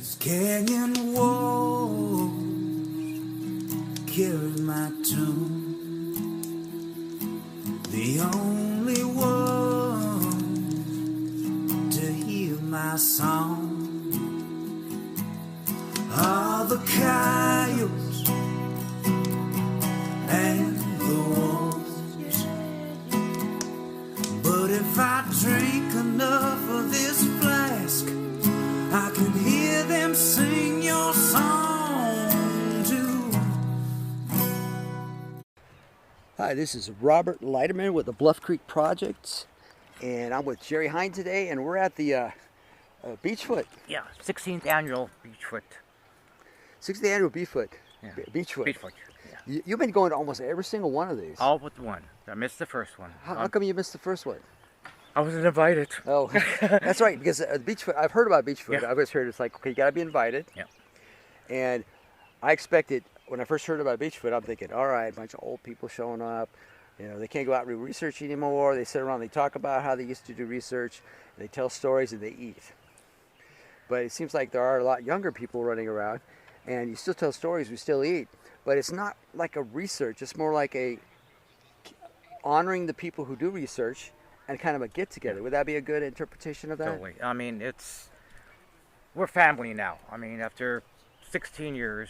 These canyon walls carry my tune. The only one to hear my song are the coyotes and the wolves. But if I drink enough of this flask, I can hear them sing your song too. Hi, this is Robert Leiterman with the Bluff Creek Project, and I'm with Jerry Hein today, and we're at the Beachfoot. Yeah, 16th annual Beachfoot. 60th annual Beachfoot. Yeah. Beachfoot. Beachfoot. Yeah. You've been going to almost every single one of these. All but one. I missed the first one. How come you missed the first one? I wasn't invited. Oh, that's right, because Beachfoot, I've heard about Beachfoot. Yeah. I've always heard it's like, okay, you got to be invited. Yeah. And I expected, when I first heard about Beachfoot, I'm thinking, all right, a bunch of old people showing up. You know, they can't go out and do research anymore. They sit around, they talk about how they used to do research. They tell stories and they eat. But it seems like there are a lot younger people running around, and you still tell stories, we still eat. But it's not like a research. It's more like a honoring the people who do research and kind of a get-together. Would that be a good interpretation of that? Totally. I mean, we're family now. I mean, after 16 years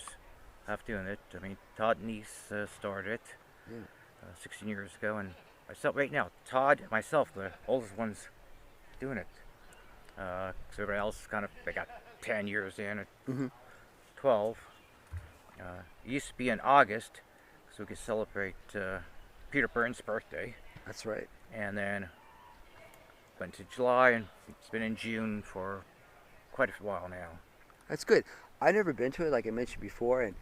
of doing it, I mean, Todd and Niece started 16 years ago, and myself right now, Todd and myself, the oldest ones doing it. So everybody else they got 10 years in at 12. It used to be in August, so we could celebrate Peter Burns' birthday. That's right. And then went to July, and it's been in June for quite a while now. That's good. I've never been to it, like I mentioned before, and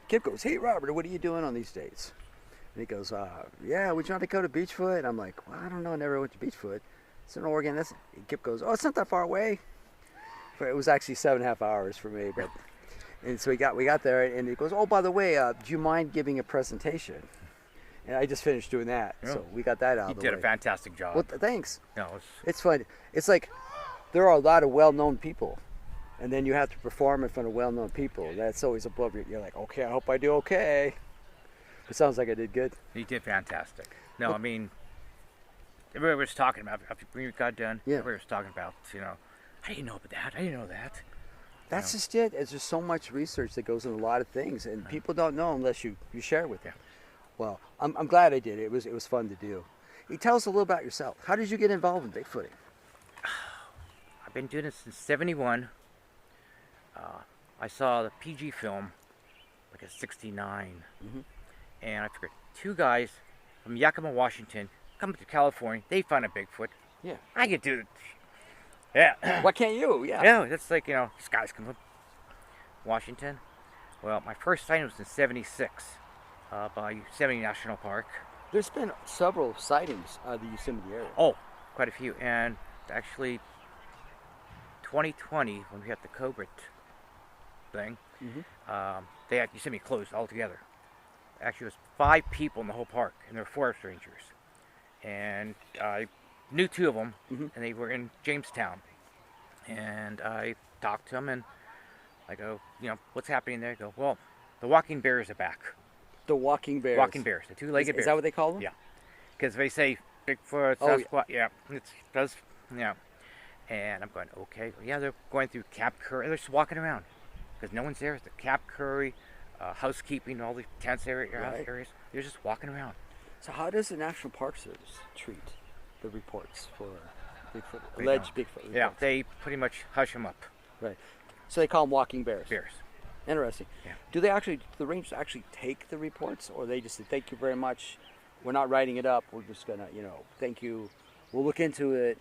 Kip goes, "Hey, Robert, what are you doing on these dates?" And he goes, "Yeah, we trying to go to Beachfoot." And I'm like, "Well, I don't know. I never went to Beachfoot. It's in Oregon." And Kip goes, "Oh, it's not that far away." But it was actually 7.5 hours for me. But and so we got there, and he goes, "Oh, by the way, do you mind giving a presentation?" And I just finished doing that, so we got that out of the way. You did a fantastic job. Well, thanks. No, it's fun. It's like there are a lot of well-known people, and then you have to perform in front of well-known people. That's always above you. You're like, okay, I hope I do okay. It sounds like I did good. You did fantastic. No, I mean, everybody was talking about, after we got done, everybody was talking about, I didn't know about that. I didn't know that. That's just it. It's just so much research that goes into a lot of things, and people don't know unless you share it with them. Well, I'm glad I did it. It was fun to do. Tell us a little about yourself. How did you get involved in Bigfooting? I've been doing it since '71. I saw the PG film like in '69, and I figured two guys from Yakima, Washington, come to California. They found a Bigfoot. Yeah, I could do it. Yeah. Why can't you? Yeah. Yeah, that's like, these guys come from Washington. Well, my first sighting was in '76 by Yosemite National Park. There's been several sightings of the Yosemite area. Oh, quite a few. And actually, 2020, when we had the COVID thing, they had Yosemite closed altogether. Actually, it was 5 people in the whole park, and they were forest rangers. And I knew 2 of them, and they were in Jamestown. And I talked to them, and I go, what's happening there? I go, well, the walking bears are back. The walking bears? Walking bears, the 2-legged bears. Is that what they call them? Yeah. Because they say Bigfoot, Sasquatch, it does, And I'm going, okay, they're going through Cap Curry. They're just walking around because no one's there. It's the Cap Curry, housekeeping, all the tents areas. They're just walking around. So how does the National Park Service treat the reports for Bigfoot, alleged Bigfoot reports? Yeah, they pretty much hush them up. Right. So they call them walking bears. Bears. Interesting. Yeah. Do the rangers actually take the reports, or they just say, "Thank you very much. We're not writing it up. We're just gonna, thank you. We'll look into it."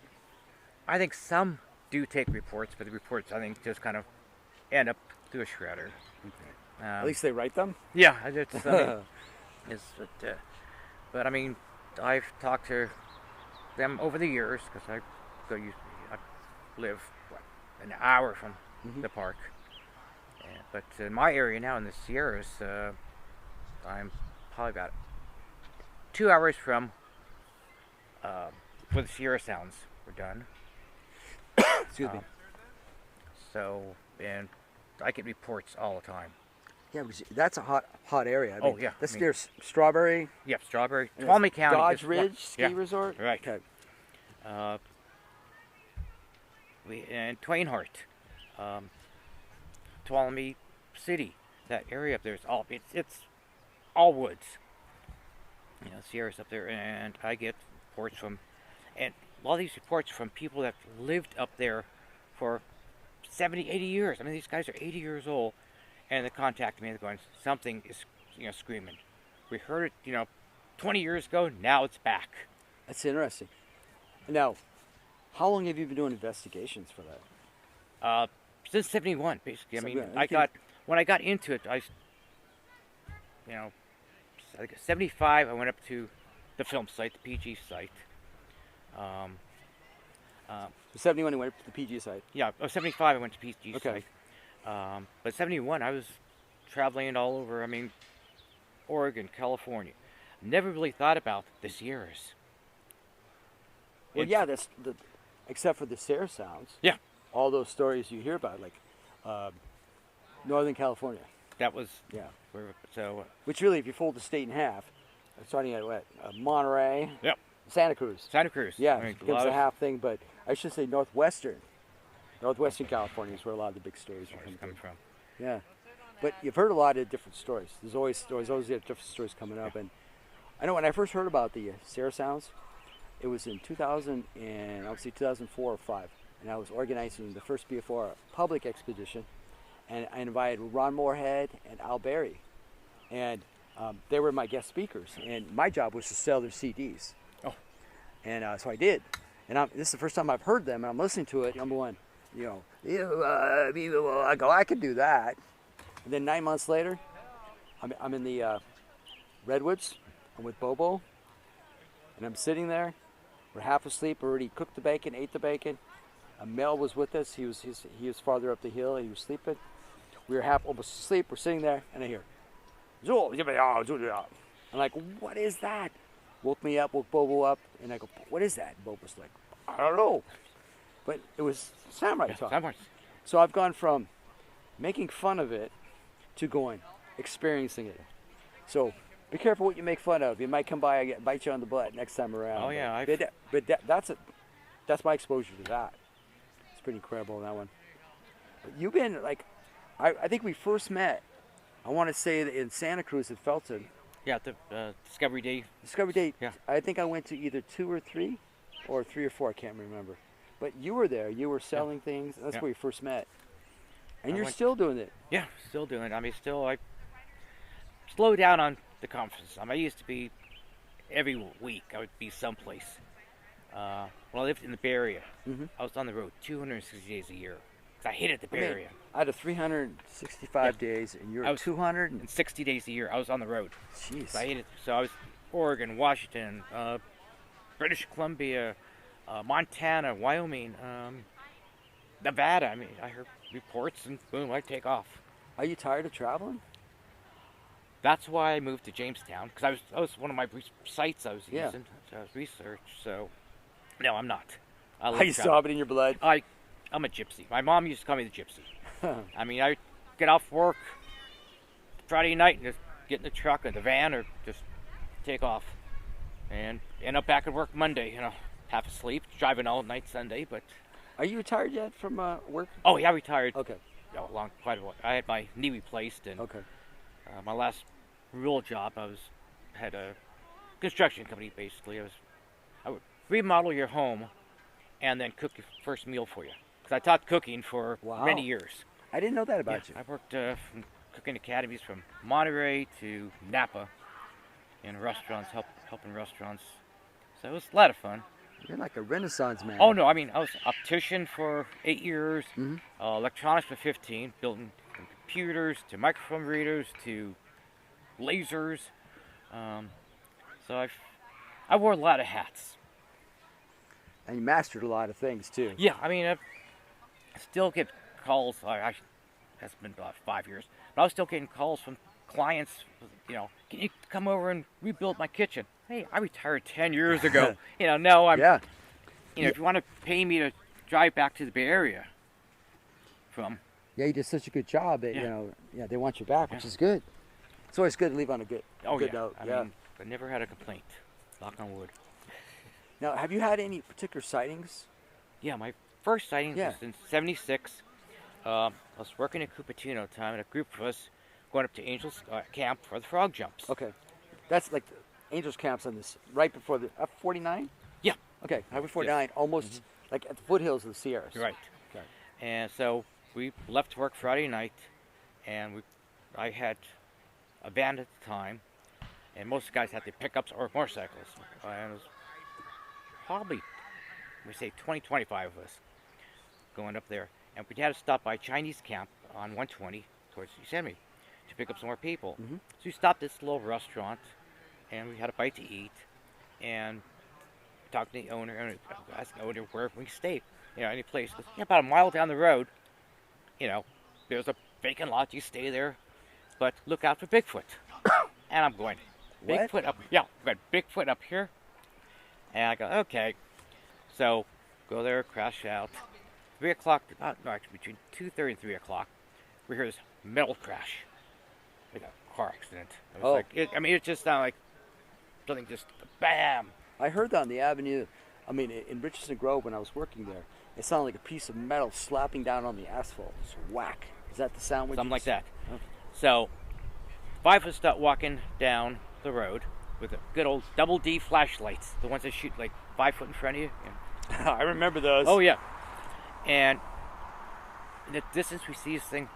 I think some do take reports, but the reports, I think, just kind of end up through a shredder. Okay. At least they write them? Yeah. But I mean, I've talked to them over the years, because I live an hour from the park. But in my area now, in the Sierras, I'm probably about 2 hours from where the Sierra Sounds were done. Excuse me. So and I get reports all the time. Yeah, because that's a hot area. I mean, yeah. That's near Strawberry. Yep, Strawberry. and Tuolumne it's County. Dodge Ridge Ski yeah, Resort. Right. Okay. And Twainhart, Tuolumne City, that area up there is it's all woods. You know, Sierras up there, and I get reports from, and a lot of these reports from people that lived up there for 70, 80 years. I mean, these guys are 80 years old, and they contact me and they're going, something is, screaming. We heard it, 20 years ago. Now it's back. That's interesting. Now, how long have you been doing investigations for that? Since 71, basically. I mean, 71. When I got into it, I think 75, I went up to the film site, the PG site. So 71, you went up to the PG site. Yeah, 75, I went to PG Okay. site. But 71, I was traveling all over, Oregon, California. Never really thought about the Sierras. Well, yeah, except for the Sierra Sounds. Yeah. All those stories you hear about, like Northern California. That was, Yeah. Which really, if you fold the state in half, starting at Monterey, Yep. Santa Cruz. Santa Cruz. Yeah, I mean, it becomes a half thing, but I should say Northwestern California is where a lot of the big stories are coming from. Yeah, but you've heard a lot of different stories. There's always different stories coming up, and I know when I first heard about the Sierra Sounds, it was in 2000 and obviously 2004 or 5, and I was organizing the first BFR public expedition, and I invited Ron Moorhead and Al Berry, and they were my guest speakers, and my job was to sell their CDs. Oh, and so I did, and this is the first time I've heard them, and I'm listening to it. And I'm going, I go, I could do that. And then 9 months later, I'm in the Redwoods. I'm with Bobo, and I'm sitting there. We're half asleep. Already cooked the bacon, ate the bacon. Mel was with us. He was farther up the hill. He was sleeping. We were almost asleep. We're sitting there, and I hear, I'm like, what is that? Woke me up, woke Bobo up, and I go, what is that? And Bobo's like, I don't know. But it was samurai talk. Samurai. So I've gone from making fun of it to experiencing it. So be careful what you make fun of. You might come by and bite you on the butt next time around. Oh, yeah. That's my exposure to that. It's pretty incredible, that one. But you've been, I think we first met, I want to say that in Santa Cruz at Felton. Yeah, the Discovery Day. Discovery Day. Yeah. I think I went to either 2 or 3, or 3 or 4, I can't remember. But you were there. You were selling things. That's where we first met. And you're still doing it. Yeah, still doing it. I slow down on the conferences. I used to be every week. I would be someplace. When I lived in the Bay Area, I was on the road 260 days a year. 'Cause I hated the Bay Area. Out of 365 days, and you're at 260 days a year. I was on the road. Jeez. So I hated. So I was Oregon, Washington, British Columbia, Montana, Wyoming, Nevada. I heard reports, and boom, I take off. Are you tired of traveling? That's why I moved to Jamestown, because that was one of my sites I was Yeah. using to research. So, no, I'm not. You still have it in your blood? I'm a gypsy. My mom used to call me the gypsy. I get off work Friday night and just get in the truck or the van or just take off, and end up back at work Monday. Half asleep, driving all night Sunday. But are you retired yet from work? Oh yeah, I retired. Okay. Quite a while. I had my knee replaced, and okay. My last real job, had a construction company. Basically, I would remodel your home, and then cook your first meal for you. Because I taught cooking for many years. I didn't know that about you. I worked from cooking academies from Monterey to Napa, in restaurants, helping restaurants. So it was a lot of fun. You're like a Renaissance man. Oh no, I was optician for 8 years, electronics for 15, building from computers to microfilm readers to lasers. So I wore a lot of hats. And you mastered a lot of things too. Yeah, I still get calls. That's been about 5 years, but I was still getting calls from clients. Can you come over and rebuild my kitchen? Hey, I retired 10 years ago. No, I'm. Yeah. If you want to pay me to drive back to the Bay Area from Yeah, you did such a good job that, they want you back, which is good. It's always good to leave on a good note. I mean, I never had a complaint. Knock on wood. Now, have you had any particular sightings? Yeah, my first sighting was in '76. I was working in Cupertino at the time, and a group of us going up to Angels Camp for the frog jumps. Okay. That's like the Angels Camp's on this, right before the F49? Yeah. Okay, Highway 49, almost like at the foothills of the Sierras. Right. Okay. And so we left work Friday night, and I had a van at the time, and most guys had their pickups or motorcycles. And it was probably, we say 25 of us going up there. And we had to stop by Chinese camp on 120 towards Yosemite to pick up some more people. So we stopped at this little restaurant, and we had a bite to eat, and talked to the owner, and asked the owner where we stayed, any place. About a mile down the road, there's a vacant lot, you stay there, but look out for Bigfoot. And I'm going, Bigfoot up, Bigfoot up here. And I go, okay. So, go there, crash out. 3 o'clock, actually between 2:30 and 3 o'clock, we hear this metal crash. Like a car accident. It was it just sounded like something just bam. I heard that on the avenue, in Richardson Grove when I was working there. It sounded like a piece of metal slapping down on the asphalt. Just whack. Is that the sound? Something like that. Okay. So, 5 of us start walking down the road with the good old double D flashlights, the ones that shoot like 5 foot in front of you. I remember those. Oh yeah. And in the distance we see this thing,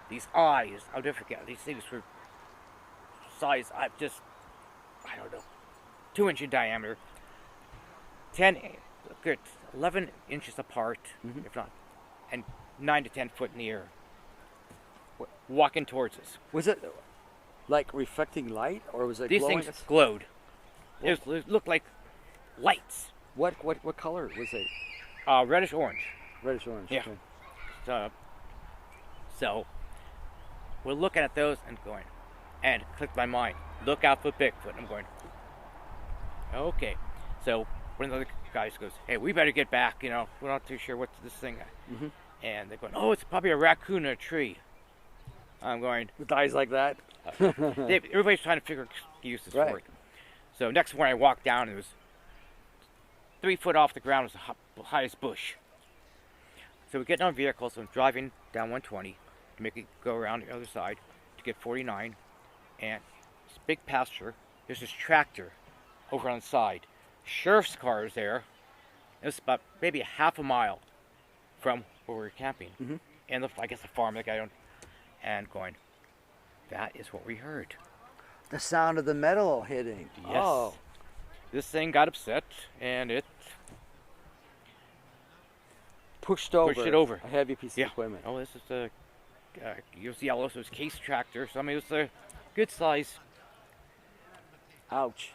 these eyes, I'll never forget, these things were size, I don't know, 2-inch in diameter, 11 inches apart, if not, and 9 to 10 foot in the air, walking towards us. Was it like reflecting light, or was it These glowing? Things glowed. It looked like lights. What color was it? Reddish orange. Reddish orange. Yeah. Okay. So we're looking at those and going, and it clicked my mind. Look out for Bigfoot. I'm going, okay. So one of the other guys goes, hey, we better get back. We're not too sure what's this thing. And they're going, oh, it's probably a raccoon in a tree. I'm going, with eyes like that. Everybody's trying to figure excuses for it. So next morning I walked down, and it was 3 foot off the ground was the highest bush. So we get in our vehicles and driving down 120 to make it go around the other side to get 49. And this big pasture, there's this tractor over on the side. Sheriff's car is there. It was about maybe a half a mile from where we were camping. And I guess the farm that guy owned. And going, that is what we heard. The sound of the metal hitting. Yes. Oh. This thing got upset, and it pushed it over. A heavy piece of equipment. Oh, this is it was yellow, so it was case tractor. So it was a good size. Ouch.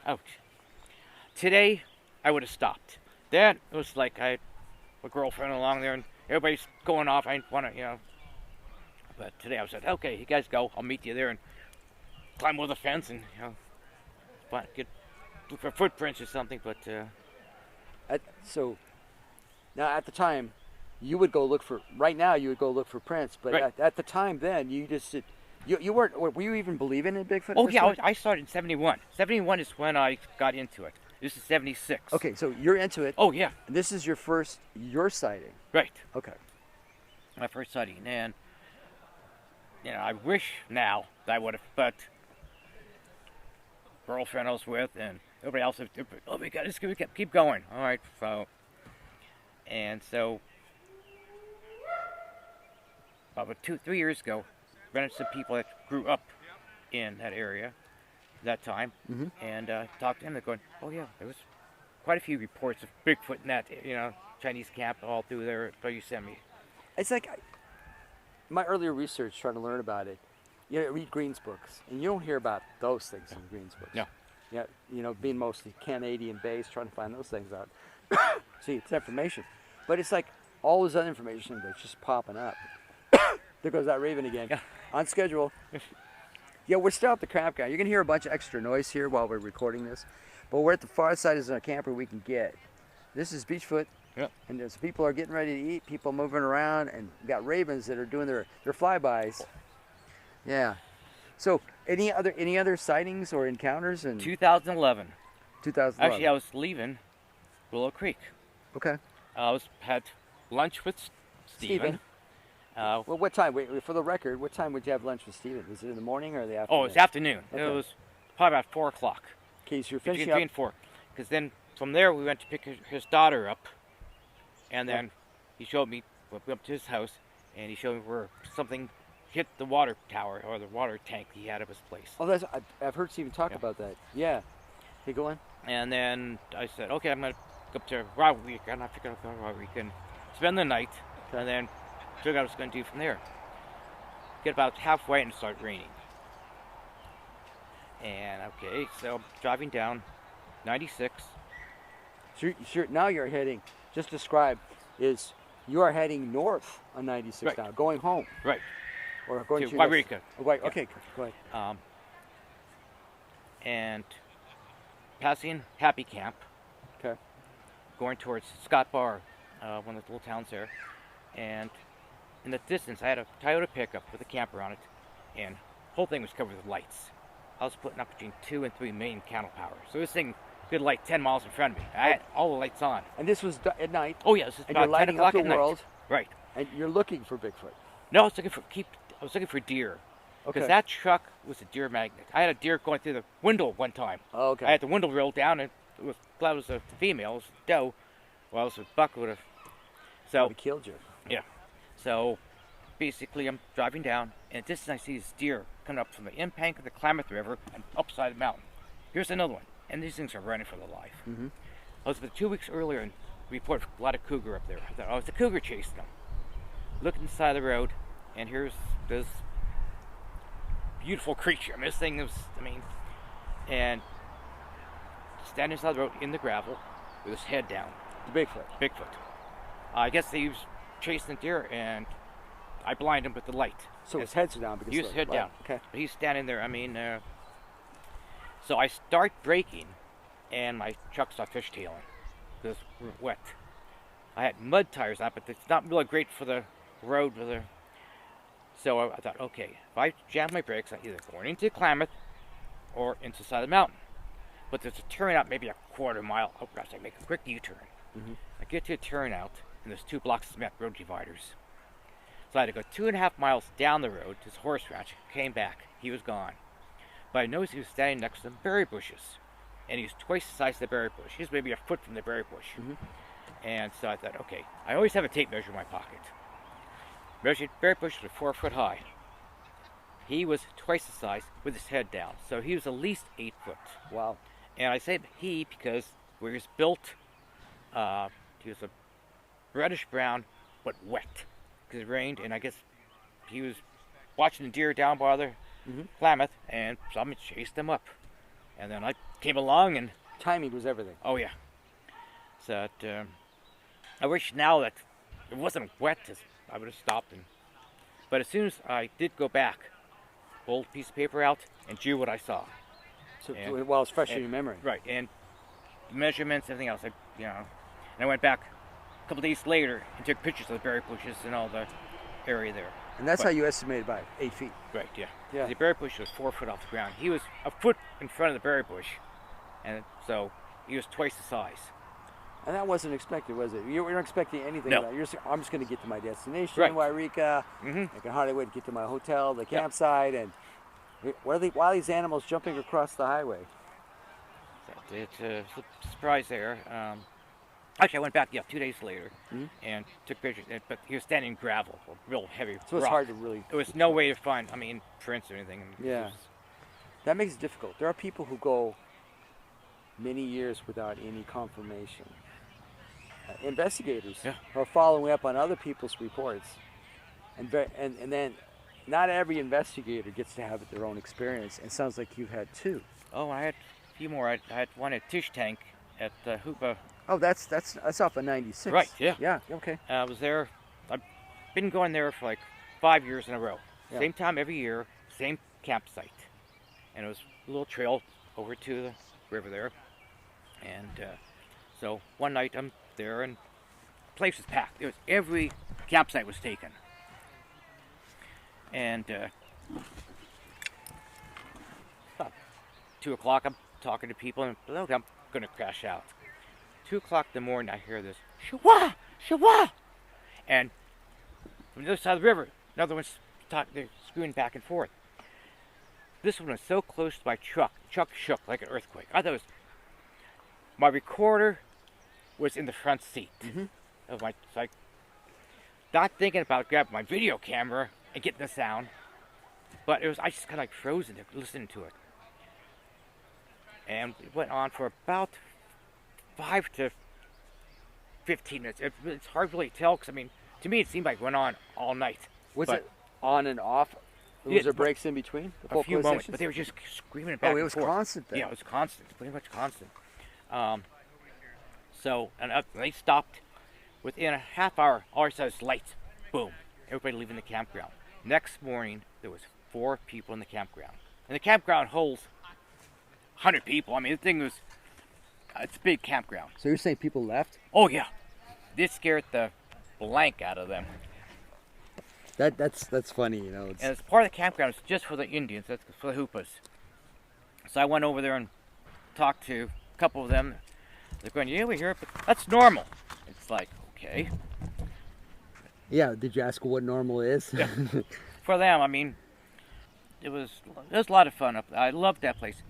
Today, I would have stopped. Then it was like I had a girlfriend along there, and everybody's going off. I didn't want to, But today I was like, okay, you guys go. I'll meet you there and climb over the fence and look for footprints or something. But so now at the time, you would go look for. Right now, you would go look for prints. But at the time, then you just did. You weren't. Were you even believing in Bigfoot? Oh yeah, I started in '71. '71 is when I got into it. This is '76. Okay, so you're into it. Oh yeah. And this is your sighting. Right. Okay. My first sighting, and I wish now that I would have, but girlfriend I was with and everybody else, oh my God, just keep going. All right, so about 2-3 years ago, ran into some people that grew up in that area that time, and talked to them. They're going, oh yeah, there was quite a few reports of Bigfoot in that, Chinese camp all through there at Yosemite. It's like my earlier research trying to learn about it. I read Green's books, and you don't hear about those things in Green's books. No. Yeah, being mostly Canadian based, trying to find those things out. See, it's information, but it's like all this other information that's just popping up. There goes that raven again. Yeah. On schedule. Yeah, we're still at the campground. You're gonna hear a bunch of extra noise here while we're recording this, but we're at the far side of the camper we can get. This is Beachfoot Yep. And there's people are getting ready to eat, people moving around, and you got ravens that are doing their flybys. Yeah. So any other sightings or encounters in 2011. 2011? Actually, I was leaving Willow Creek. Okay. I had lunch with Stephen. Well, what time? Wait, for the record, what time would you have lunch with Stephen? Was it in the morning or the afternoon? Oh, it was afternoon. Okay. It was probably about 4 o'clock. Okay, so you're finishing Between up. 4. Because then from there we went to pick his daughter up. And then he showed me, we went up to his house, and he showed me where something hit the water tower or the water tank he had of his place. Oh, I've heard Stephen talk about that. Yeah. Okay, go on. And then I said, okay, I'm going to go up to Roderick, and I figured out Roderick and spend the night, and then figure out what I was going to do from there. Get about halfway and it started raining. And okay, so driving down 96. Sure. Now you're heading. Just describe you are heading north on 96 now, going home. Right. Or going to to Wairika. Oh, right. Okay, go ahead. And passing Happy Camp. Okay. Going towards Scott Bar, one of the little towns there. And in the distance, I had a Toyota pickup with a camper on it, and the whole thing was covered with lights. I was putting up between 2 and 3 main candle power. So this thing could light 10 miles in front of me. I had all the lights on. And this was at night? Oh, yeah. This is and about you're lighting 10 o'clock up the at world? Night. Right. And you're looking for Bigfoot? No, I was looking for deer. Because that truck was a deer magnet. I had a deer going through the window one time. Oh, okay. I had the window rolled down, and it was glad it was a female, it was a doe. Well, it was a buck would have. So probably killed you. Yeah. So basically, I'm driving down, and at distance I see this deer coming up from the embank of the Klamath River and upside the mountain. Here's another one, and these things are running for their life. Mm-hmm. I was about 2 weeks earlier and reported a lot of cougar up there. I thought, oh, it's a cougar chasing them. Look inside the road, and here's this beautiful creature. I mean, this thing was, and standing inside the road in the gravel with his head down. The Bigfoot. Bigfoot. I guess he was chasing the deer, and I blinded him with the light. So his head's down because he was head down. Okay. But he's standing there. So I start braking, and my truck starts fishtailing because we're wet. I had mud tires on, but it's not really great for the road. So I thought, okay, if I jam my brakes, I'm either going into Klamath or into the side of the mountain. But there's a turnout, maybe a quarter mile. Oh gosh, I make a quick U-turn. Mm-hmm. I get to a turnout, and there's 2 blocks of cement road dividers. So I had to go 2.5 miles down the road to his horse ranch, came back. He was gone. But I noticed he was standing next to some berry bushes. And he was twice the size of the berry bush. He was maybe a foot from the berry bush. Mm-hmm. And so I thought, okay, I always have a tape measure in my pocket. Measured berry bush was 4 foot high. He was twice the size with his head down. So he was at least 8 foot. Wow. And I say he because where he was built, he was a reddish brown, but wet. Because it rained, and I guess he was watching the deer down by the Klamath, and someone chased them up. And then I came along, and timing was everything. Oh, yeah. So I wish now that it wasn't wet, I would have stopped. But as soon as I did go back, pulled a piece of paper out and drew what I saw. So while it's fresh in your memory. Right, and measurements, everything else. And I went back a couple days later and took pictures of the berry bushes and all the area there. And that's how you estimated by 8 feet. Right, yeah. Yeah. The berry bush was 4 foot off the ground. He was a foot in front of the berry bush, and so he was twice the size. And that wasn't expected, was it? You weren't expecting anything. No. About it. You're saying, I'm just going to get to my destination, Right. Wairika. Mm-hmm. I can hardly wait to get to my hotel, the campsite, and why are these animals jumping across the highway? It's a surprise there. Actually, I went back 2 days later and took pictures, but he was standing in gravel, real heavy So it's rock. hard to really... There was no way to find, prints or anything. Yeah. That makes it difficult. There are people who go many years without any confirmation. Investigators are following up on other people's reports. And then not every investigator gets to have their own experience. It sounds like you've had 2. Oh, I had a few more. I had one at Tish Tank at Hoopa. Oh, that's off of 96. Right, yeah. Yeah, okay. I was there. I've been going there for like 5 years in a row. Yeah. Same time every year, same campsite. And it was a little trail over to the river there. And so one night I'm there, and place was packed. Every campsite was taken. And about 2 o'clock, I'm talking to people, and look, I'm going to crash out. 2 o'clock in the morning, I hear this, shwa, shwa, and from the other side of the river, another one's they're screwing back and forth. This one was so close to my truck. The truck shook like an earthquake. I thought it was. My recorder was in the front seat of my. It's like, not thinking about grabbing my video camera and getting the sound, but it was. I just kind of like frozen there, listening to it, and it went on for about 5 to 15 minutes. It's hard to really tell because I mean, to me, it seemed like it went on all night. Was it on and off? Was there breaks in between? A few moments, but they were just screaming back and forth. Oh, it was constant then. Yeah, it was constant, pretty much constant. They stopped within a half hour. All I saw was lights. Boom. Everybody leaving the campground. Next morning, there was 4 people in the campground. And the campground holds 100 people. I mean, the thing was, it's a big campground. So you're saying people left? Oh, yeah. This scared the blank out of them. That's funny, you know. And it's part of the campground. It's just for the Indians. That's for the Hoopas. So I went over there and talked to a couple of them. They're going, yeah, we hear it, but that's normal. It's like, okay. Yeah, did you ask what normal is? Yeah. For them, I mean, it was a lot of fun up there. I loved that place.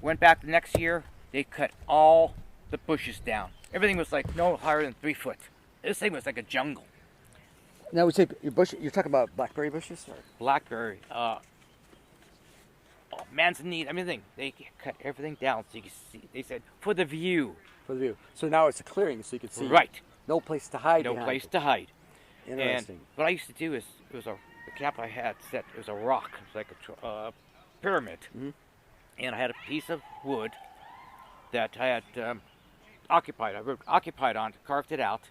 Went back the next year, they cut all the bushes down. Everything was like no higher than 3 foot. This thing was like a jungle. Now, we say you're talking about blackberry bushes? Or? Blackberry, manzanita, everything. They cut everything down so you can see. They said, for the view. For the view. So now it's a clearing so you can see. Right. No place to hide. No place to hide. Interesting. And what I used to do is, the camp I had set, it was a rock. It was like a pyramid. Mm-hmm. And I had a piece of wood that I had occupied. I wrote occupied on it, carved it out.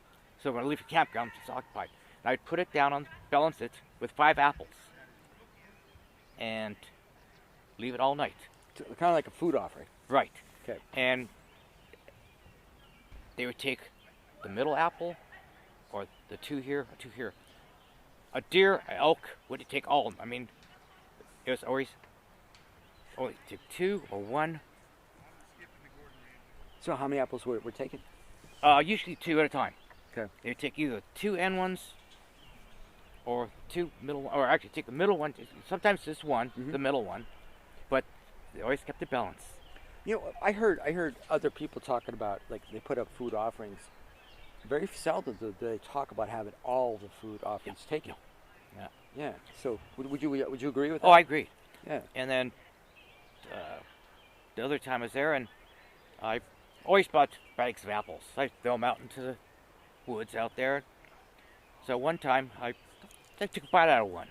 So when I leave the campground, it's occupied. And I'd put it down balance it with 5 apples. And leave it all night. Kind of like a food offering. Right. Okay. And they would take the middle apple, or the 2 here, 2 here. A deer, an elk, would take all of them. I mean, it was always took 2 or 1. So how many apples were taken? Usually 2 at a time. Okay. They would take either 2 end ones or 2 middle, or actually take the middle one. Sometimes just 1, the middle one, but they always kept the balance. You know, I heard other people talking about, like, they put up food offerings. Very seldom do they talk about having all the food offerings taken. Yeah. Yeah. So would you agree with that? Oh, I agree. Yeah. And then the other time I was there, and I always bought bags of apples. I throw them out into the woods out there. So one time I took a bite out of one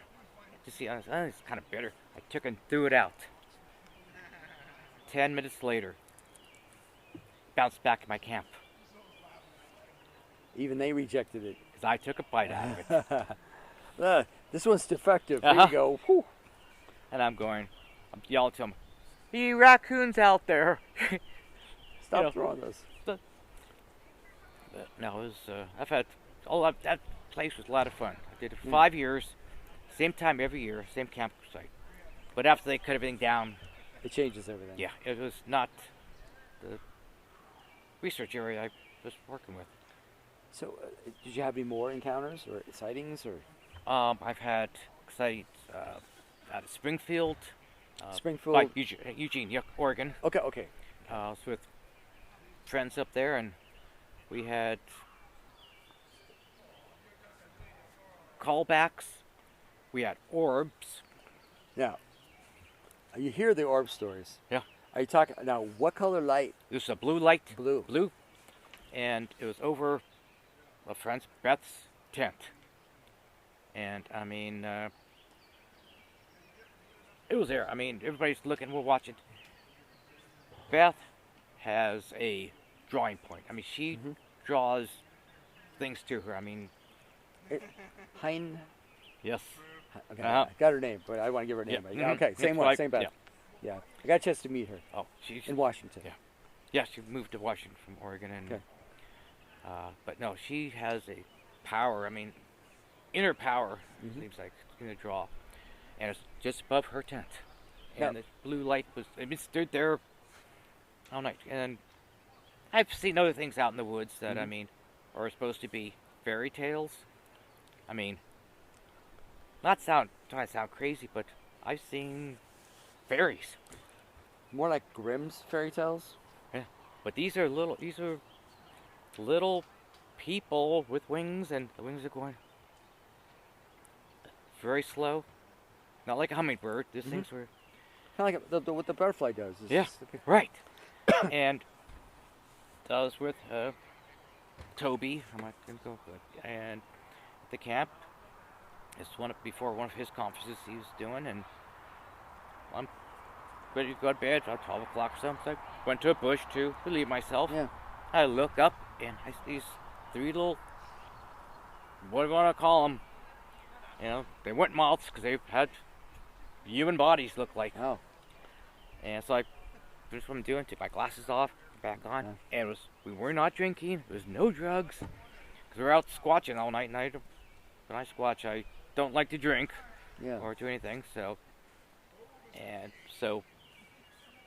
to see. I was, it's kind of bitter. I took and threw it out. 10 minutes later, bounced back in my camp. Even they rejected it. Because I took a bite out of it. This one's defective. There you go. Whew. And I'm yelling to them, "Be raccoons out there!" Stop throwing those. No, it was. That place was a lot of fun. I did it for 5 years, same time every year, same campsite. But after they cut everything down, it changes everything. Yeah, it was not the research area I was working with. So, did you have any more encounters or sightings or? I've had sightings out of Springfield. Springfield. Eugene, Oregon. Okay. I was with friends up there, and we had callbacks. We had orbs. Now, you hear the orb stories. Yeah. Are you talking now? What color light? This was a blue light. Blue. And it was over a friend's Beth's tent. And I mean, it was there. I mean, everybody's looking. We're watching. Beth has a drawing point. I mean, she draws things to her. I mean, Hein. Yes. Okay, I got her name, but I want to give her a name. Yeah. Okay, same one, same Beth. Yeah, I got a chance to meet her. Oh, she's in Washington. Yeah, she moved to Washington from Oregon, and But no, she has a power. I mean, inner power. Seems like it's gonna draw, and it's just above her tent. And the blue light was. It stood there all night. And I've seen other things out in the woods that I mean are supposed to be fairy tales. I mean, trying to sound crazy, but I've seen fairies. More like Grimm's fairy tales. Yeah, but these are little people with wings, and the wings are going very slow. Not like a hummingbird. These things were Kind of like what the butterfly does. right. And I was with Toby. I'm not gonna go, and at the camp. It's before one of his conferences he was doing, and I'm ready to go to bed about 12 o'clock or something. So I went to a bush to relieve myself. Yeah. I look up, and I see these three little, what do you want to call them? You know, they weren't moths because they had human bodies look like. Oh. And so I finished what I'm doing, took my glasses off, back on, and we were not drinking. There was no drugs because we were out squatching all night. And when I squatch, I don't like to drink or do anything. So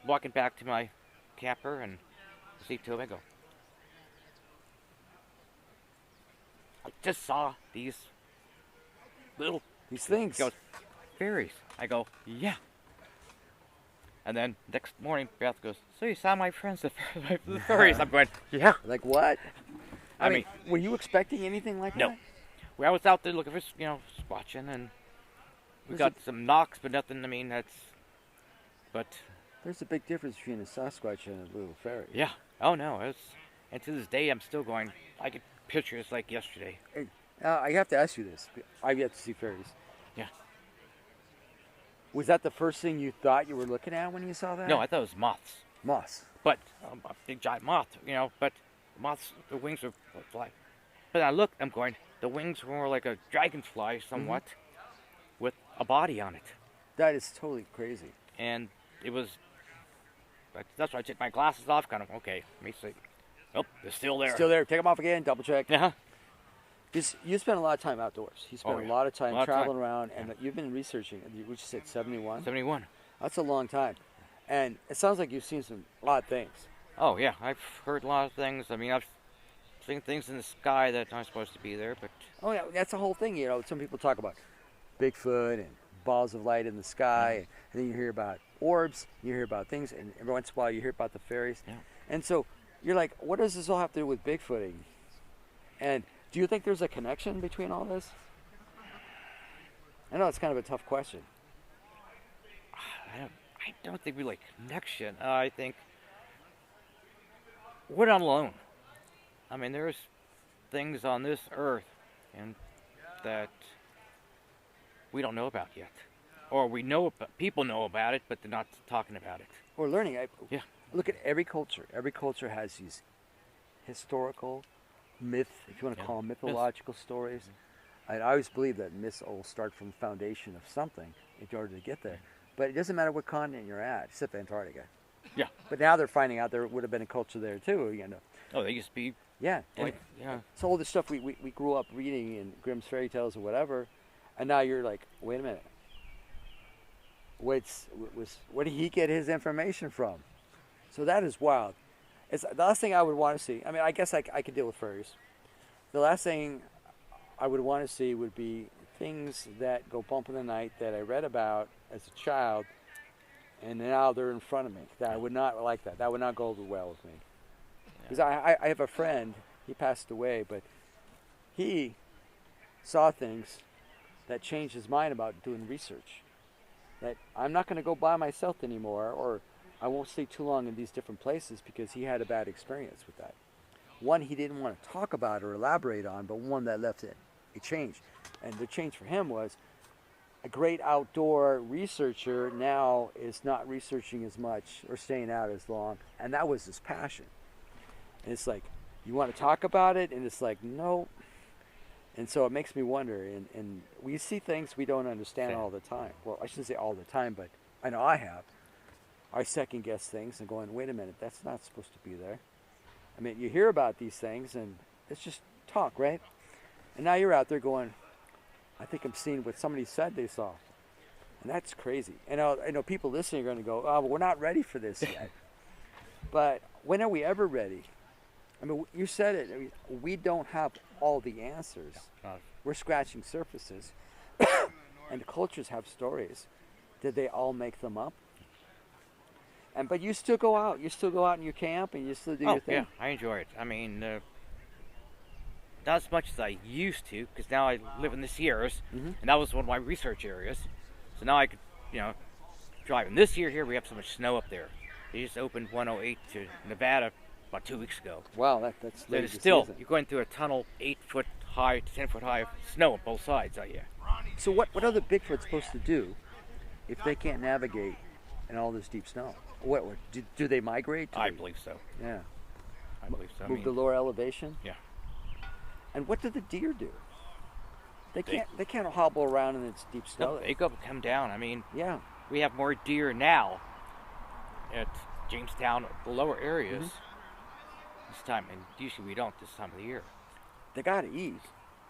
walking back to my camper and see Toby, I go, I just saw these things. He goes, fairies. I go, yeah. And then next morning, Beth goes, so you saw my friends, the fairies. I'm going, yeah. Like what? I mean, were you expecting anything like no. that? Well, I was out there looking for, squatching, and we got some knocks, but nothing, but... There's a big difference between a Sasquatch and a little fairy. Yeah. Oh, no. And to this day, I'm still going, I get pictures like yesterday. Hey, I have to ask you this. I've yet to see fairies. Yeah. Was that the first thing you thought you were looking at when you saw that? No, I thought it was moths. Moths. But a big giant moth, but moths, the wings are fly. But I look, I'm going, the wings were more like a dragonfly somewhat with a body on it. That is totally crazy. And it was, that's why I took my glasses off, kind of, okay, let me see. Oh, they're still there. Still there. Take them off again, double check. Yeah. Because you spend a lot of time outdoors. You spend a lot of time traveling around, and you've been researching. You just said 71? 71. That's a long time. And it sounds like you've seen some odd things. Oh, yeah. I've heard a lot of things. I mean, I've seen things in the sky that aren't supposed to be there, but... Oh, yeah. That's the whole thing. Some people talk about Bigfoot and balls of light in the sky. And then you hear about orbs. You hear about things. And every once in a while, you hear about the fairies. Yeah. And so you're like, what does this all have to do with Bigfooting? And... do you think there's a connection between all this? I know it's kind of a tough question. I don't think we like connection. I think we're not alone. I mean, there's things on this earth and that we don't know about yet. Or we know, people know about it, but they're not talking about it. Or learning. Yeah. Look at every culture. Every culture has these historical myth, if you want to call them mythological stories. I always believe that myths all start from the foundation of something in order to get there. But it doesn't matter what continent you're at, except Antarctica. Yeah. But now they're finding out there would have been a culture there too. Oh, they used to be. Yeah. Yeah. So all this stuff we grew up reading in Grimm's fairy tales or whatever, and now you're like, wait a minute. Where did he get his information from? So that is wild. It's the last thing I would want to see. I mean, I guess I could deal with fairies. The last thing I would want to see would be things that go bump in the night that I read about as a child, and now they're in front of me. That I would not like that. That would not go over well with me. Because I have a friend, he passed away, but he saw things that changed his mind about doing research. That I'm not going to go by myself anymore, or I won't stay too long in these different places because he had a bad experience with that. One he didn't want to talk about or elaborate on, but one that left it a change. And the change for him was a great outdoor researcher now is not researching as much or staying out as long. And that was his passion. And it's like, you want to talk about it? And it's like, no. And so it makes me wonder. And we see things we don't understand all the time. Well, I shouldn't say all the time, but I know I have. I second guess things and going, wait a minute, that's not supposed to be there. I mean, you hear about these things, and it's just talk, right? And now you're out there going, I think I'm seeing what somebody said they saw. And that's crazy. And I know people listening are going to go, oh, well, we're not ready for this yet. But when are we ever ready? I mean, you said it. I mean, we don't have all the answers. We're scratching surfaces. And the cultures have stories. Did they all make them up? But you still go out. You still go out in your camp and you still do your thing. Yeah, I enjoy it. I mean, not as much as I used to, because now I live in the Sierras, and that was one of my research areas. So now I could, drive. And this year here, we have so much snow up there. They just opened 108 to Nevada about 2 weeks ago. Wow, that's late. But still, you're going through a tunnel 8 foot high to 10 foot high of snow on both sides. So what are the Bigfoot supposed to do if they can't navigate in all this deep snow? What do they migrate? I believe so. Yeah. I believe so. Move to lower elevation? Yeah. And what do the deer do? They can't hobble around in its deep snow. No, they go up and come down. I mean, yeah. We have more deer now at Jamestown, the lower areas, this time, and usually we don't this time of the year. They gotta eat.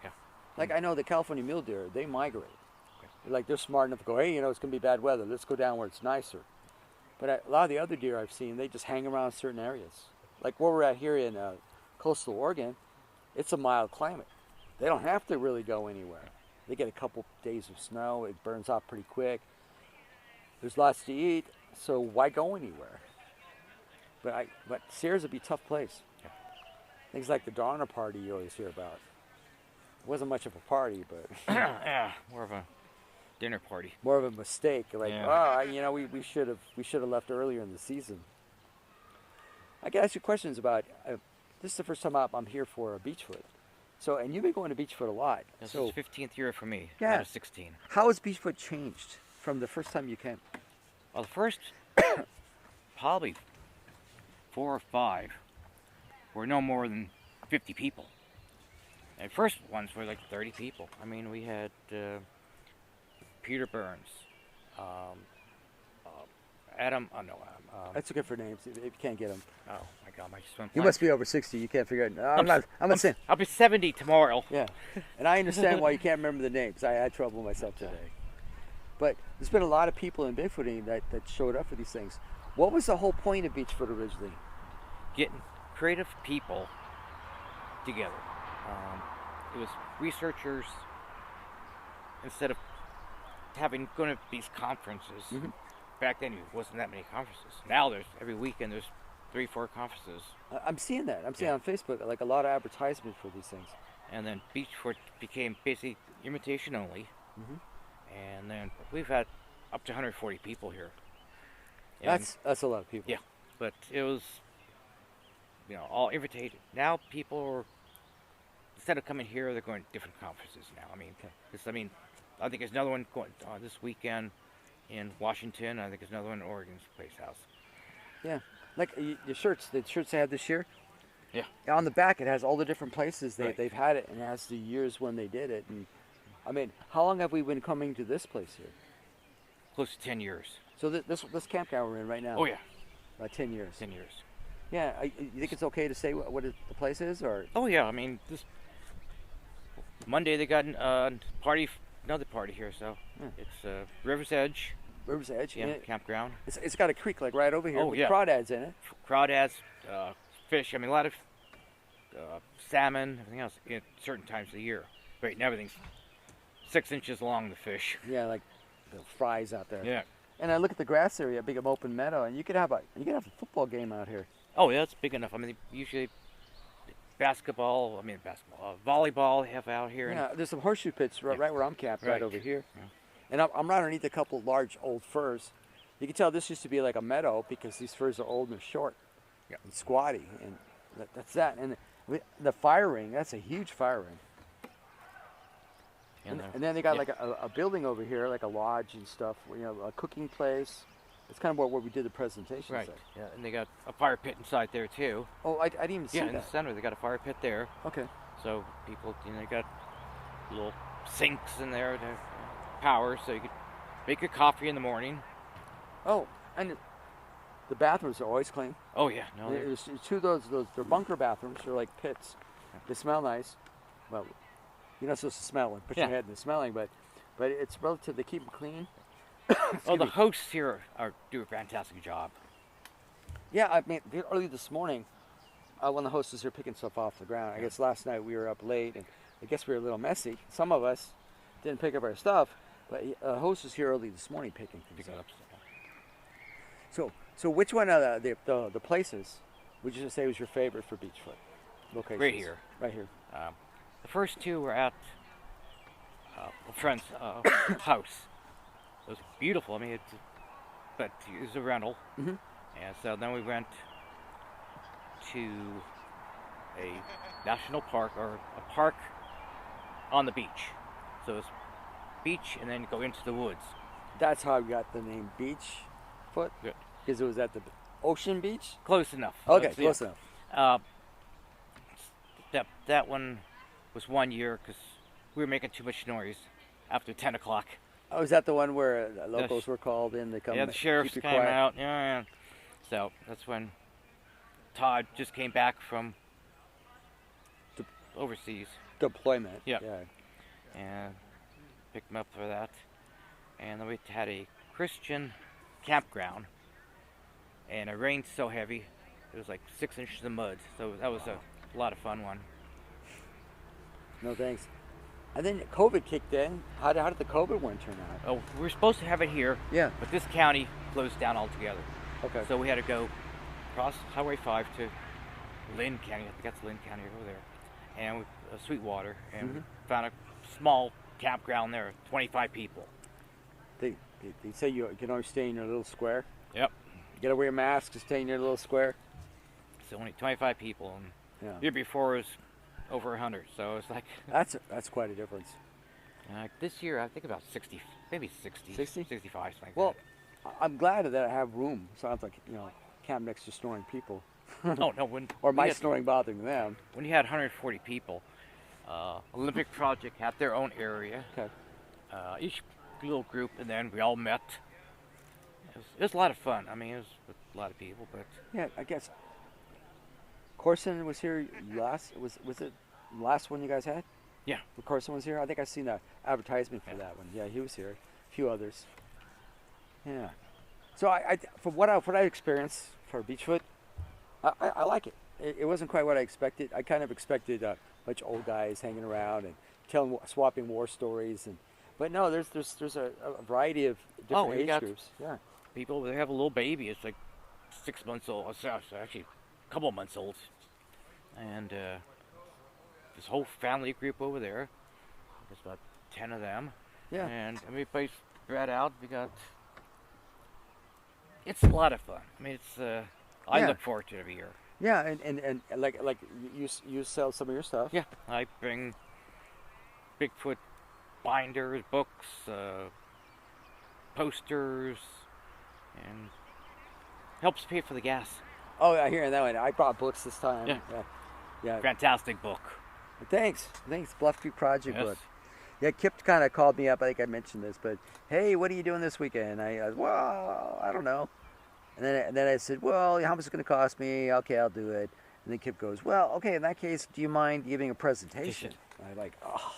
Yeah. Like I know the California mule deer, they migrate. Okay. Like they're smart enough to go, hey, it's gonna be bad weather. Let's go down where it's nicer. But a lot of the other deer I've seen, they just hang around certain areas. Like where we're at here in coastal Oregon, it's a mild climate. They don't have to really go anywhere. They get a couple days of snow. It burns off pretty quick. There's lots to eat, so why go anywhere? But Sierras would be a tough place. Yeah. Things like the Donner Party you always hear about. It wasn't much of a party, but yeah, more of a dinner party. More of a mistake. Like, we should have left earlier in the season. I can ask you questions about. This is the first time I'm here for a Beachfoot. So, and you've been going to Beachfoot a lot. This is the 15th year for me. Yeah. Out of 16. How has Beachfoot changed from the first time you came? Well, the first probably 4 or 5 were no more than 50 people. And first ones were like 30 people. I mean, we had Peter Burns, Adam. That's good for names if you can't get them. Oh my God, I just went blank. You must be over 60. You can't figure it. I'm not saying. I'll be 70 tomorrow. Yeah, and I understand why you can't remember the names. I had trouble myself today. But there's been a lot of people in Bigfooting that showed up for these things. What was the whole point of Beachfoot originally? Getting creative people together. It was researchers, instead of going to these conferences. Back then, it wasn't that many conferences. Now, every weekend there's 3-4 conferences. I'm seeing that. I'm seeing on Facebook like a lot of advertisements for these things. And then Beachfoot became basically invitation only. And then we've had up to 140 people here. And that's a lot of people. Yeah, but it was all invitated. Now people are, instead of coming here, they're going to different conferences now. I mean, I think there's another one going this weekend in Washington. I think there's another one in Oregon's Place House. Yeah, like the shirts they had this year. Yeah. On the back, it has all the different places they've had it, and it has the years when they did it. And I mean, how long have we been coming to this place here? Close to 10 years. So this campground we're in right now. Oh yeah. About 10 years. 10 years. Yeah. You think it's okay to say what the place is, or? Oh yeah. I mean, this Monday they got another party here. So it's River's Edge. River's Edge. Yeah. Campground. It's got a creek like right over here. Oh yeah. Crawdads in it. Crawdads, fish. I mean, a lot of salmon, everything else at certain times of the year. Right, and everything's 6 inches long. The fish. Yeah, like the fries out there. Yeah. And I look at the grass area, big open meadow, and you could have a football game out here. Oh yeah, it's big enough. I mean, usually volleyball they have out here. Yeah, there's some horseshoe pits right where I'm camped, right over here. Yeah. And I'm right underneath a couple large old firs. You can tell this used to be like a meadow because these firs are old and they're short and squatty. And that's that. And the fire ring, that's a huge fire ring. And then they got like a building over here, like a lodge and stuff, a cooking place. It's kind of where we did the presentation. Right. Yeah, and they got a fire pit inside there too. Oh, I didn't even see that. Yeah, in the center they got a fire pit there. Okay. So people, they got little sinks in there to power, so you could make your coffee in the morning. Oh, and the bathrooms are always clean. Oh yeah, no. There's two of those. They're bunker bathrooms. They're like pits. They smell nice. Well, you're not supposed to smell them. Put your head in the smelling, but it's relative. They keep them clean. Oh, the hosts here do a fantastic job. Yeah, I mean, early this morning, when the host was here picking stuff off the ground, I guess last night we were up late, and I guess we were a little messy. Some of us didn't pick up our stuff, but the host was here early this morning picking things up. So which one of the places would you say was your favorite for Beachfoot locations? Right here. Right here. The first two were at a friend's house. It was beautiful. I mean, but it was a rental. Mm-hmm. And so then we went to a national park, or a park on the beach. So it's beach and then you go into the woods. That's how I got the name Beachfoot? Good. Because it was at the ocean beach? Close enough. Okay, close enough. That one was 1 year because we were making too much noise after 10 o'clock. Oh, is that the one where locals were called in to come? Yeah, the sheriffs came out. Yeah. So that's when Todd just came back from overseas. Deployment. Yeah. And picked him up for that. And then we had a Christian campground. And it rained so heavy, it was like 6 inches of mud. So that was a lot of fun one. No thanks. And then COVID kicked in. How did the COVID one turn out? Oh, we were supposed to have it here. Yeah. But this county closed down altogether. Okay. So we had to go across Highway 5 to Lynn County. I think that's Lynn County over there. And Sweetwater. And we found a small campground there, 25 people. They say you can only stay in your little square? Yep. You gotta wear a mask to stay in your little square? So only 25 people. And Yeah. the year before was over 100. So it's like... That's quite a difference. This year, I think about 60, maybe 60. 60? 65, something Well, like I'm glad that I have room. Sounds like, camp next to snoring people. that. Oh, no. Or my snoring bothering them. When you had 140 people, Olympic Project had their own area. Okay. Each little group, and then we all met. It was a lot of fun. I mean, it was with a lot of people, but... Yeah, I guess Corson was here last. Was it the last one you guys had? Yeah. Corson was here. I think I seen the advertisement for that one. Yeah, he was here. A few others. Yeah. So I from what I experienced for Beachfoot, I like it. It wasn't quite what I expected. I kind of expected a bunch of old guys hanging around and swapping war stories, but no, there's a variety of different age groups. Yeah. People, they have a little baby. It's like 6 months old. It's actually a couple months old. And this whole family group over there. There's about 10 of them. Yeah. And everybody's spread out. It's a lot of fun. I mean, I look forward to it every year. Yeah, and like you sell some of your stuff. Yeah, I bring Bigfoot binders, books, posters, and helps pay for the gas. Oh, I hear that one. I brought books this time. Yeah. Fantastic book. Thanks, Bluff Creek Project Yes. book. Yeah, Kip kind of called me up. I think I mentioned this, but hey, what are you doing this weekend? Well, I don't know. And then I said, well, how much is it going to cost me? Okay, I'll do it. And then Kip goes, well, okay, in that case, do you mind giving a presentation? And I'm like, oh,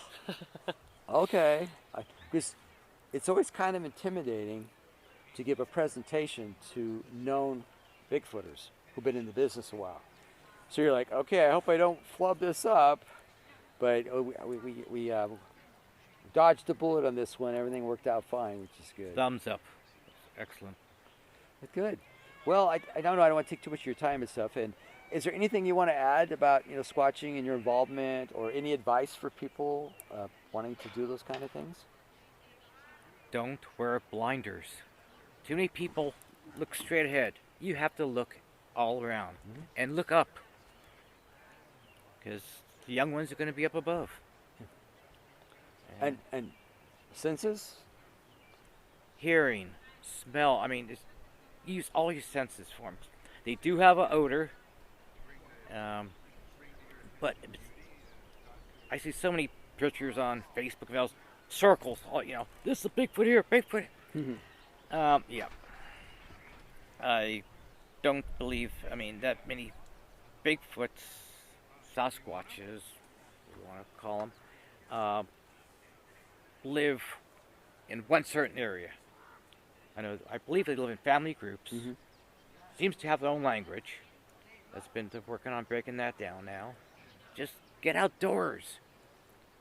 okay. Because it's always kind of intimidating to give a presentation to known Bigfooters who've been in the business a while. So you're like, okay, I hope I don't flub this up. But we dodged a bullet on this one. Everything worked out fine, which is good. Thumbs up. Excellent. That's good. Well, I don't know. I don't want to take too much of your time and stuff. And is there anything you want to add about Squatching and your involvement, or any advice for people wanting to do those kind of things? Don't wear blinders. Too many people look straight ahead. You have to look all around and look up, because the young ones are going to be up above. And senses? Hearing, smell. I mean, use all your senses for them. They do have an odor, but I see so many pictures on Facebook of those circles. This is a Bigfoot here, Bigfoot. Yeah. I don't believe, that many Bigfoots Sasquatches, we want to call them, live in one certain area. I believe they live in family groups. Mm-hmm. Seems to have their own language. That's been working on breaking that down now. Just get outdoors.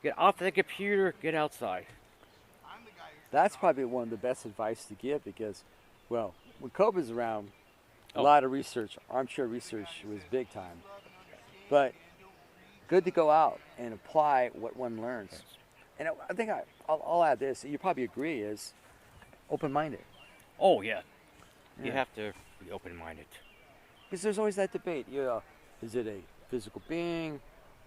Get off the computer, get outside. That's probably one of the best advice to give because, well, when COVID's around, a Oh. lot of research, armchair research was big time. But good to go out and apply what one learns. Yes. And I think I'll add this, you probably agree, is open-minded. Oh, yeah. You Yeah. have to be open-minded. Because there's always that debate, is it a physical being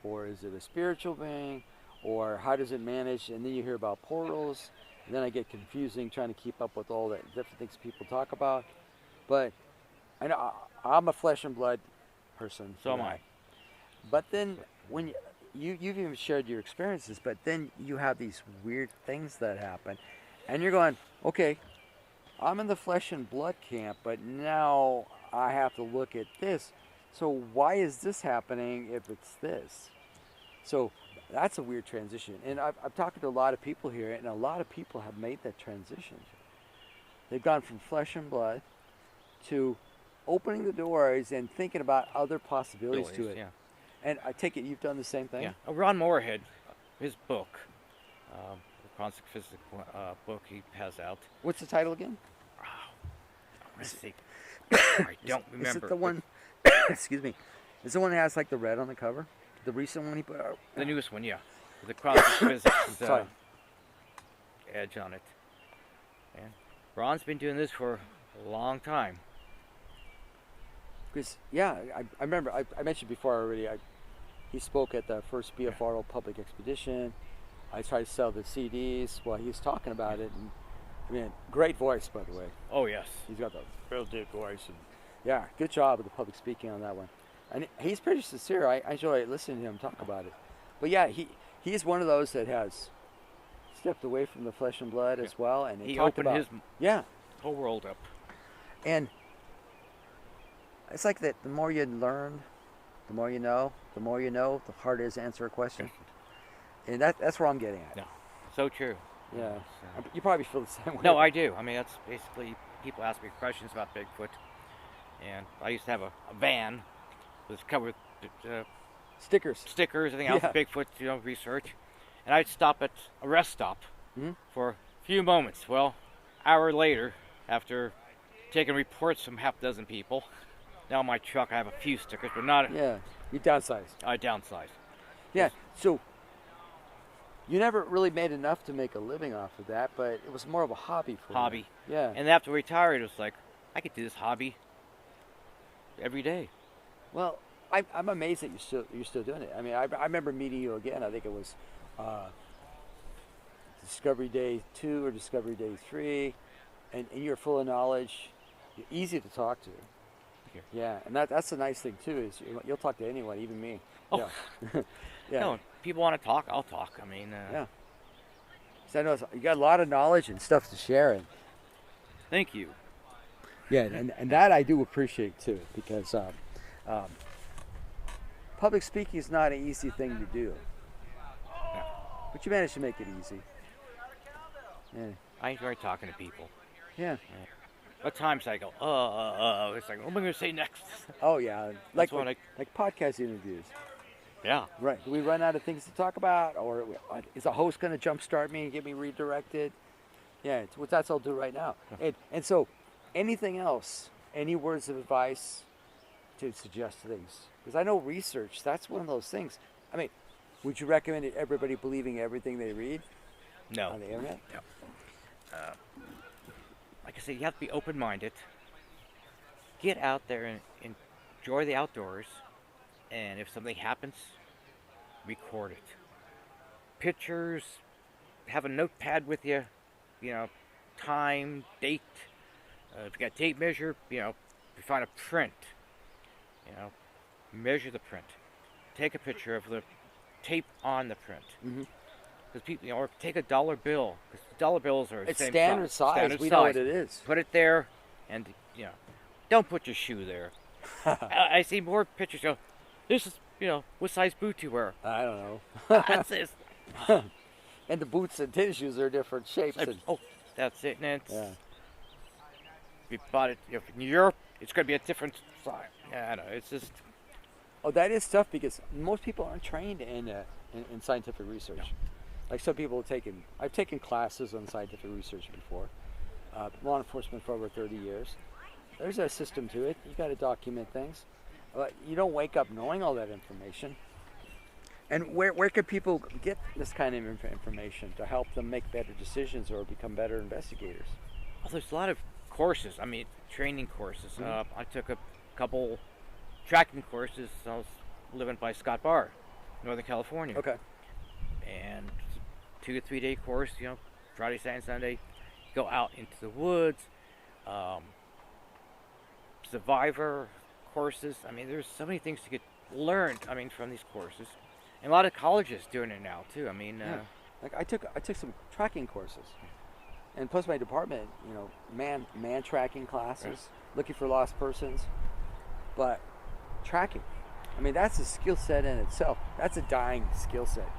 or is it a spiritual being or how does it manage? And then you hear about portals. And then I get confusing trying to keep up with all the different things people talk about. But I know I'm a flesh and blood person. So am I. But then when you've even shared your experiences, but then you have these weird things that happen. And you're going, okay, I'm in the flesh and blood camp, but now I have to look at this. So why is this happening if it's this? So that's a weird transition. And I've talked to a lot of people here, and a lot of people have made that transition. They've gone from flesh and blood to opening the doors and thinking about other possibilities to it. Yeah. And I take it you've done the same thing? Yeah. Ron Moorhead, his book, the quantum physics book he has out. What's the title again? Let's see. I don't remember. Is it the one, excuse me, is the one that has like the red on the cover? The recent one he put out? The newest one, yeah. The quantum physics Sorry. edge on it. And Ron's been doing this for a long time. Because, yeah, I remember, I mentioned before already, he spoke at the first BFRO public expedition. I tried to sell the CDs while he was talking about it. And, I mean, great voice, by the way. Oh, yes. He's got the real deep voice. And, yeah, good job with the public speaking on that one. And he's pretty sincere. I enjoy listening to him talk about it. But, yeah, he's one of those that has stepped away from the flesh and blood as well. And He talked opened about, his whole world up. And it's like that the more you learn, the more you know. The more you know, the harder it is to answer a question. And that's where I'm getting at. No, so true. Yeah. So- You probably feel the same way. No, I do. I mean, that's basically, people ask me questions about Bigfoot. And I used to have a van that was covered with Stickers. stickers, everything else, Yeah. Bigfoot, research. And I'd stop at a rest stop for a few moments. Well, hour later, after taking reports from half a dozen people, now in my truck I have a few stickers, but not. Yeah. You downsized. I downsized. Yeah. So you never really made enough to make a living off of that, but it was more of a hobby for Hobby. you. Yeah. And after I retired, it was like, I could do this hobby every day. Well, I'm amazed that you're still doing it. I mean, I remember meeting you again. I think it was Discovery Day 2 or Discovery Day 3, and you're full of knowledge. You're easy to talk to. Here. Yeah, and that's the nice thing too is you'll talk to anyone, even me. Oh. Yeah. Yeah. No, if people want to talk, I'll talk. I mean, Yeah. So I know you got a lot of knowledge and stuff to share, and Thank you. yeah, and that I do appreciate too, because public speaking is not an easy thing to do, but you managed to make it easy. Yeah. I enjoy talking to people. Yeah. At times I go, it's like, what am I going to say next? Oh yeah. Like what like podcast interviews. Yeah. Right. Do we run out of things to talk about, or is a host going to jumpstart me and get me redirected? Yeah, it's what that's all do right now. And so, anything else? Any words of advice to suggest things? Because I know research. That's one of those things. I mean, would you recommend everybody believing everything they read No. on the internet? No. Like I said, you have to be open-minded. Get out there and enjoy the outdoors. And if something happens, record it. Pictures, have a notepad with you, time, date. If you got a tape measure, if you find a print, measure the print. Take a picture of the tape on the print. Mm-hmm. Because people, or take a $1 bill, because $1 bills are the It's same standard size. Standard We size. know what it is. Put it there, and don't put your shoe there. I see more pictures. This is what size boot you wear. I don't know. That's it. And the boots and tennis shoes are different shapes. And, Oh, that's it. And it's, yeah. if you bought it in Europe, it's going to be a different size. Yeah, I know. It's just. Oh, that is tough because most people aren't trained in scientific research. No. Like some people I've taken classes on scientific research before. Law enforcement for over 30 years. There's a system to it. You got to document things. You don't wake up knowing all that information. And where can people get this kind of information to help them make better decisions or become better investigators? Well, there's a lot of courses. I mean, training courses. Mm-hmm. I took a couple tracking courses. I was living by Scott Bar, Northern California. Okay. And 2 to 3 day course, Friday, Saturday, Sunday, go out into the woods, survivor courses. I mean, there's so many things to get learned, from these courses. And a lot of colleges doing it now, too. I mean, like I took some tracking courses. And plus my department, man tracking classes, looking for lost persons. But tracking, that's a skill set in itself. That's a dying skill set.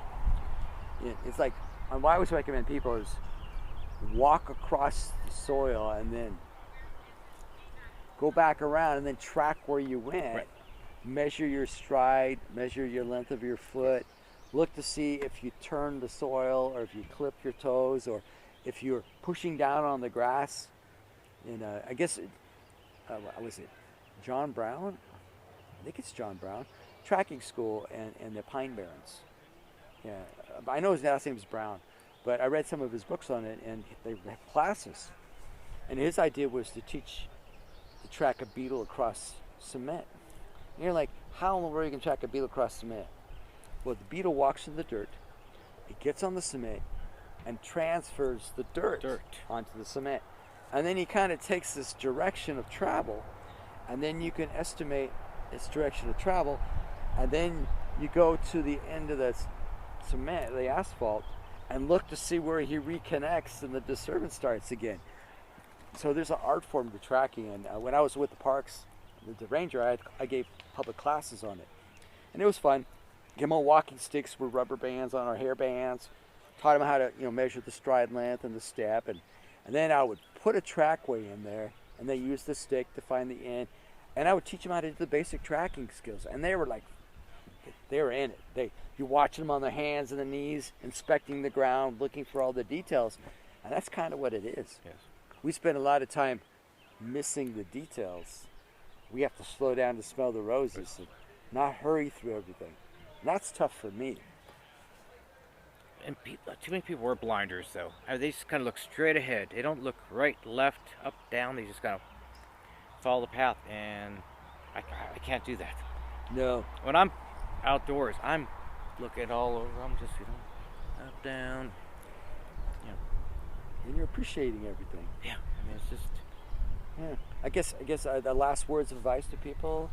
It's like, what I always recommend people is walk across the soil and then go back around and then track where you went. Right. Measure your stride, measure your length of your foot, look to see if you turn the soil or if you clip your toes or if you're pushing down on the grass. And I guess, was it John Brown? I think it's John Brown. Tracking school and the Pine Barrens. Yeah, I know his last name is Brown, but I read some of his books on it, and they have classes. And his idea was to track a beetle across cement. And you're like, how in the world are you going to track a beetle across cement? Well, the beetle walks in the dirt, it gets on the cement, and transfers the dirt onto the cement. And then he kind of takes this direction of travel, and then you can estimate its direction of travel, and then you go to the end of the cement, the asphalt, and look to see where he reconnects and the disturbance starts again. So there's an art form to tracking, and when I was with the parks, the ranger, I gave public classes on it, and it was fun. Give them all walking sticks with rubber bands on, our hair bands, taught them how to measure the stride length and the step, and then I would put a trackway in there, and they use the stick to find the end, and I would teach them how to do the basic tracking skills, and they were in it. You're watching them on their hands and the knees, inspecting the ground, looking for all the details, and that's kind of what it is. Yes. We spend a lot of time missing the details. We have to slow down to smell the roses and not hurry through everything. And that's tough for me. And too many people wear blinders, though. They just kind of look straight ahead. They don't look right, left, up, down. They just kind of follow the path, and I can't do that. No. When I'm outdoors, I'm looking all over. I'm just, up, down. And you're appreciating everything. Yeah. It's just. Yeah. I guess the last words of advice to people,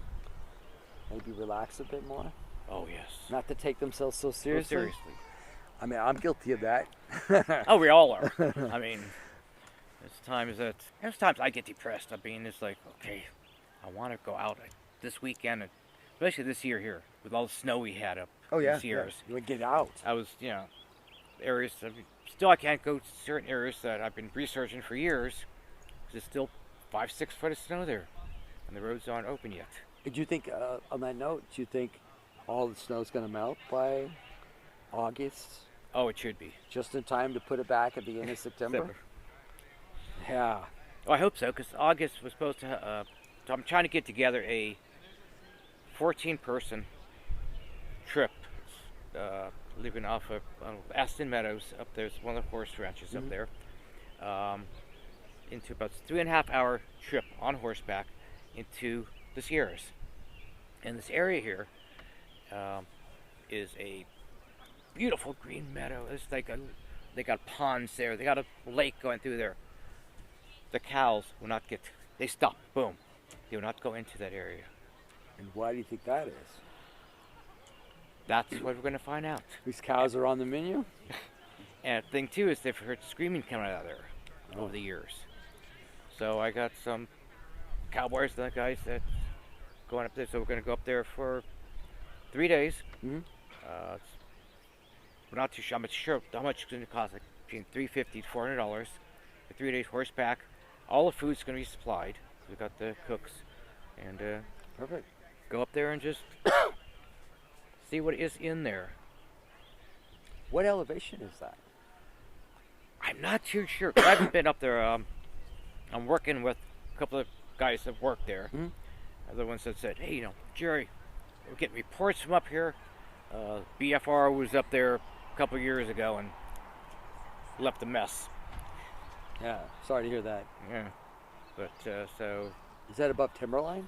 maybe relax a bit more. Oh, yes. Not to take themselves so seriously. Seriously. I'm guilty of that. Oh, we all are. There's times I get depressed. It's like, okay, I want to go out this weekend, especially this year here, with all the snow we had up these years. You would get out. I was, areas, still I can't go to certain areas that I've been researching for years, because there's still 5-6 foot of snow there, and the roads aren't open yet. Do you think, on that note, do you think all the snow's going to melt by August? Oh, it should be. Just in time to put it back at the end of September? Yeah. Oh, I hope so, because August was supposed to, so I'm trying to get together a 14-person trip, leaving off of Aston Meadows up there. It's one of the horse ranches up there, into about a 3.5-hour trip on horseback into the Sierras. And this area here is a beautiful green meadow. It's like they got ponds there. They got a lake going through there. The cows will not they stop, boom. They will not go into that area. And why do you think that is? That's what we're going to find out. These cows are on the menu? And the thing, too, is they've heard screaming coming out of there over the years. So I got some cowboys and guys that going up there. So we're going to go up there for 3 days. Mm-hmm. We're not too sure. I'm not sure how much it's going to cost. Like between $350 to $400 for 3 days horseback. All the food's going to be supplied. We've got the cooks, and Perfect. go up there and just see what is in there. What elevation is that? I'm not too sure. 'Cause I haven't been up there. I'm working with a couple of guys that work there. Mm-hmm. Other ones that said, "Hey, Jerry, we're getting reports from up here. BFR was up there a couple of years ago and left a mess." Yeah. Sorry to hear that. Yeah, but so Is that above timberline?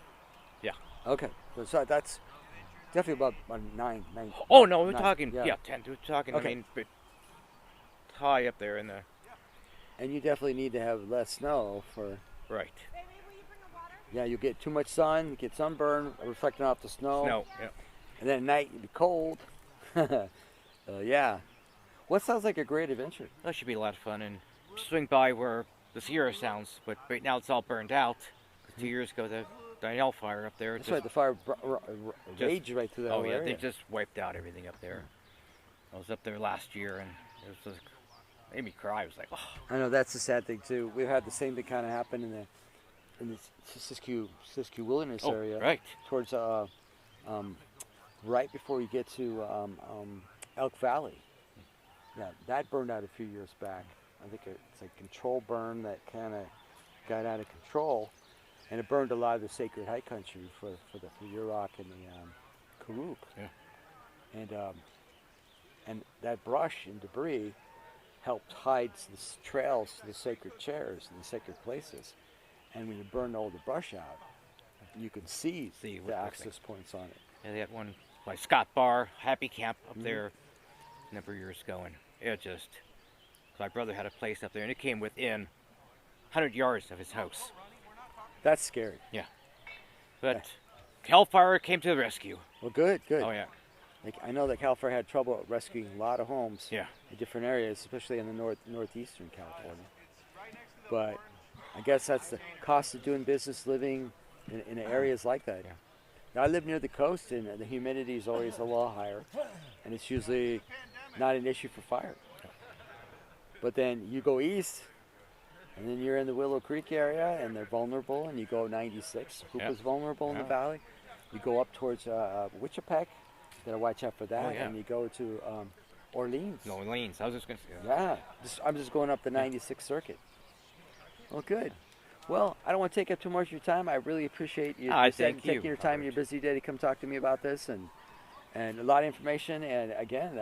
yeah. Okay. So that's definitely above 9. Oh no, we're 9, talking 10. We're talking. Okay. I mean, but high up there in the And you definitely need to have less snow for. right. Yeah, you get too much sun, you get sunburn reflecting off the snow. Snow. Yeah. And then at night you'll be cold. Yeah. What sounds like a great adventure? That should be a lot of fun, and swing by where the Sierra sounds, but right now it's all burned out. 2 years ago, the Danielle fire up there. That's right, the fire raged right through that Oh whole yeah, area. they just wiped out everything up there. I was up there last year, and it was just made me cry. I was like, oh. I know, that's the sad thing too. We've had the same thing kind of happen in the Siskiyou Wilderness Oh, area. right. Towards right before you get to Elk Valley. Yeah, that burned out a few years back. I think it's a control burn that kind of got out of control, and it burned a lot of the sacred high country for the Yurok and the Karuk. Yeah. And that brush and debris helped hide the trails to the sacred chairs and the sacred places. And when you burn all the brush out, you can see See the what access points on it. Yeah, they had one by Scott Bar, Happy Camp up there a number of years ago, and it just, my brother had a place up there, and it came within 100 yards of his house. That's scary. Yeah. But Cal Fire came to the rescue. Well, good. Oh, yeah. Like, I know that Cal Fire had trouble rescuing a lot of homes Yeah. in different areas, especially in the northeastern California. But I guess that's the cost of doing business living in areas like that. Yeah. Now, I live near the coast, and the humidity is always a lot higher, and it's usually not an issue for fire. But then you go east, and then you're in the Willow Creek area, and they're vulnerable, and you go 96. Hoop is vulnerable in the valley. You go up towards Wichipec, you gotta watch out for that, and you go to Orleans. No, Orleans. I was just going to say Yeah, I'm just going up the 96 circuit. Well, good. Well, I don't want to take up too much of your time. I really appreciate you thank you, taking your time in your busy day to come talk to me about this, and a lot of information. And again,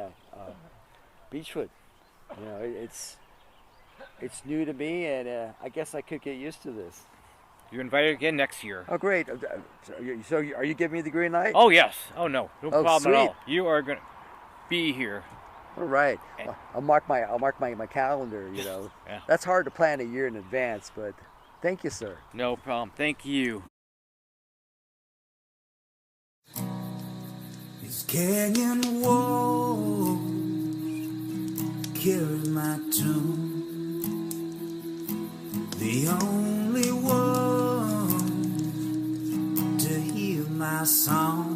Beachfoot, it's new to me, and I guess I could get used to this. You're invited again next year. Oh, great. So are you giving me the green light? Oh, yes. Oh, no. No problem sweet. at all. You are going to be here. All right. I'll mark my calendar, Yeah. That's hard to plan a year in advance, but thank you, sir. No problem. Thank you. This canyon wall carry my tune. The only one to hear my song.